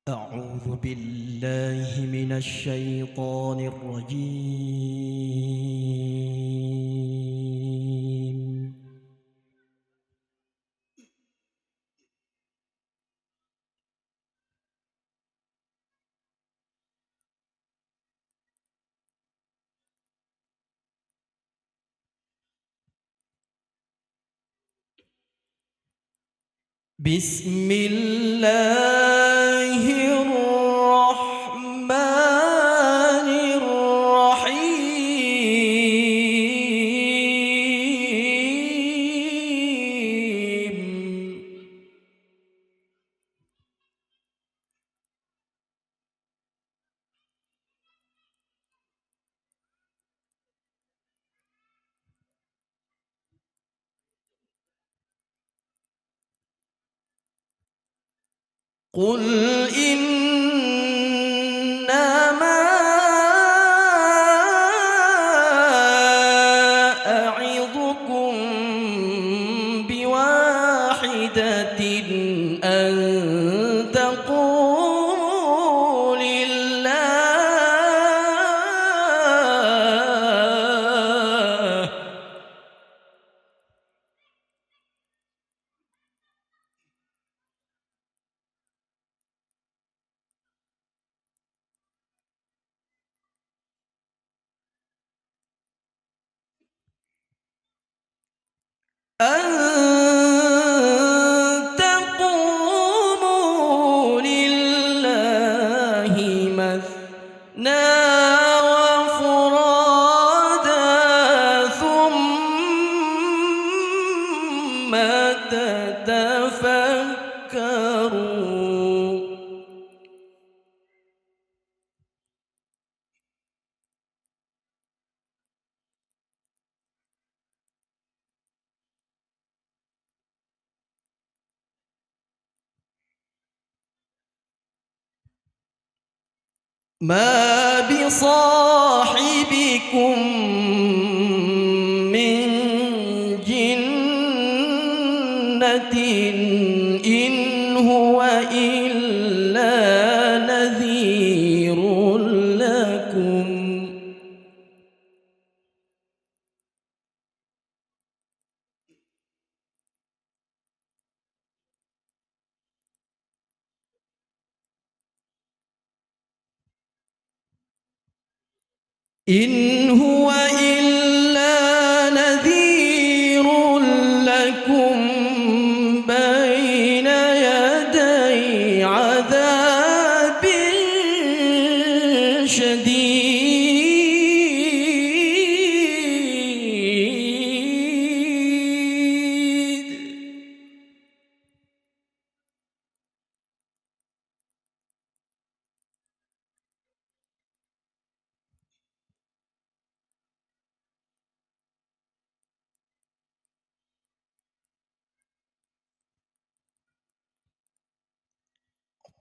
أعوذ بالله من الشيطان الرجيم. بسم الله الرحمن الرحيم. قل إنما أعظكم بواحدة أن تقوموا لله أن تقوموا لله مثنى وفرادا ثم تتفكروا. ما بصاحبكم من جنة إن هو إلا نذير لكم. إن هو إلا نذير لكم بين يدي عذاب شديد.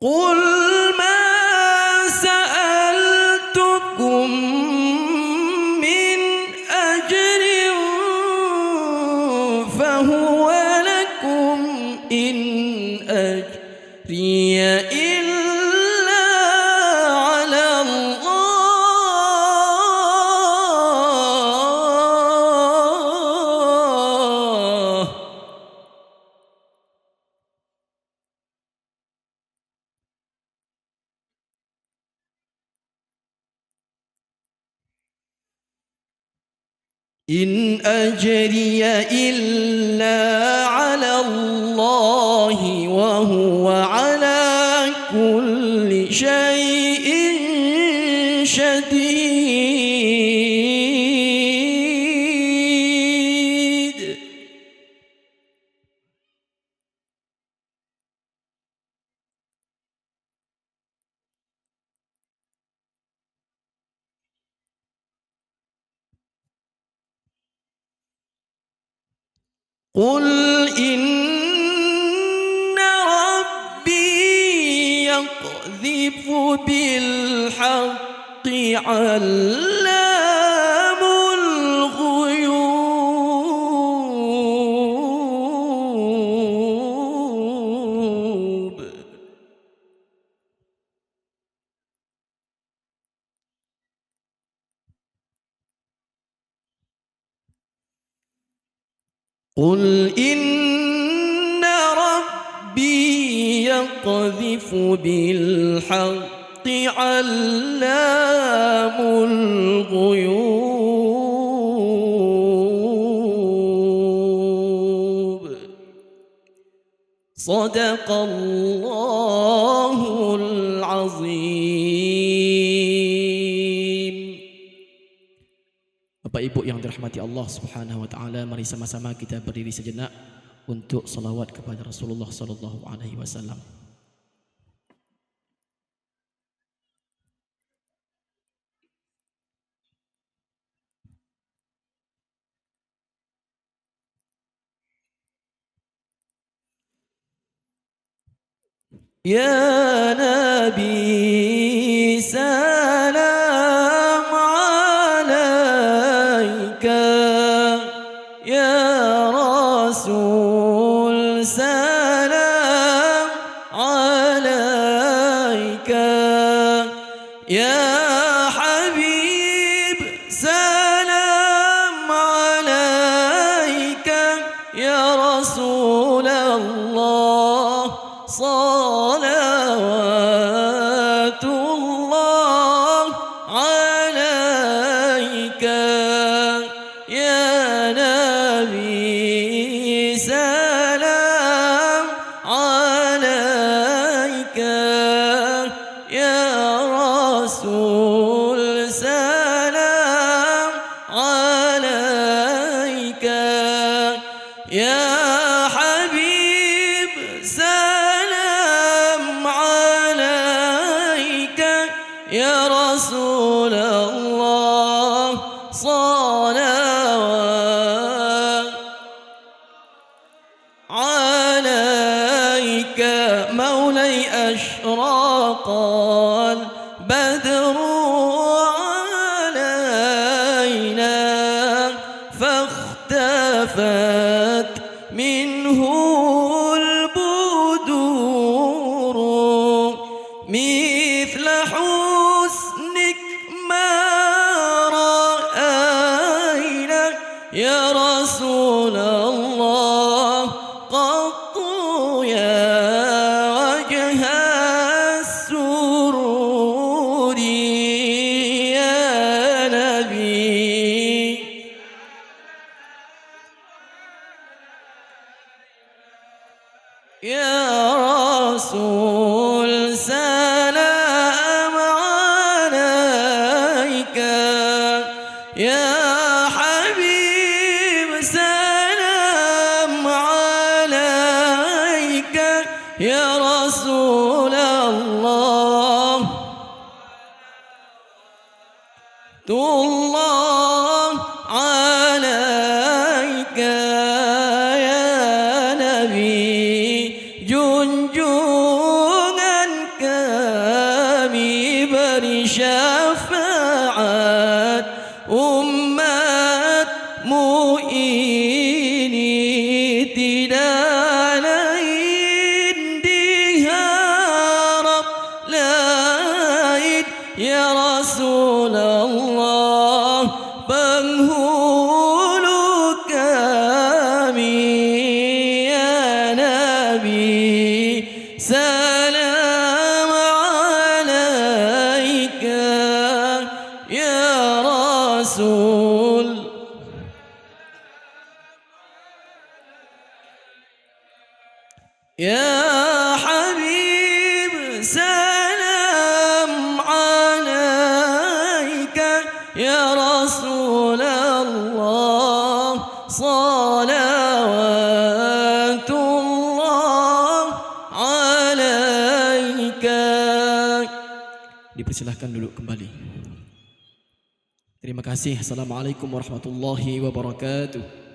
قل ما سألتكم من أجر فهو لكم إن أجري إلا على الله. إن أجري إلا على الله وهو على كل شيء شديد. قل إن ربي يقذف بالحق علام الغيوب. قل إن ربي يقذف بالحق علام الغيوب صدق الله العظيم. Bapak Ibu yang dirahmati Allah Subhanahu wa taala, mari sama-sama kita berdiri sejenak untuk salawat kepada Rasulullah sallallahu alaihi wasallam. Ya Nabi salam alaika, ya Rasul salam alaika, ya Habib salam alaika, ya Rasulullah salawatullah alaika, ya Nabi salam alaika, ya Rasul salam alaika, ya Habib salam alaika, ya Rasulullah salawat alaika. Maulai ashraqal badru alaina fakhtafat minhu البدور مثل حسنك ما رأينا يا رسول الله قط يا وجه السرور يا نبي يا رسول سلام عليك، يا حبيب سلام عليك، يا رسول الله الله عليك يا نبي. Junjungan kami beri syafaat umatmu ini, tidak lain diharap lain ya Rasulullah, penghulu kami ya Nabi. Salam alaika ya Rasul, ya Habib salam alaika, ya Rasulullah salawatullah alaika. Dipersilahkan duduk kembali. Terima kasih. Assalamualaikum warahmatullahi wabarakatuh.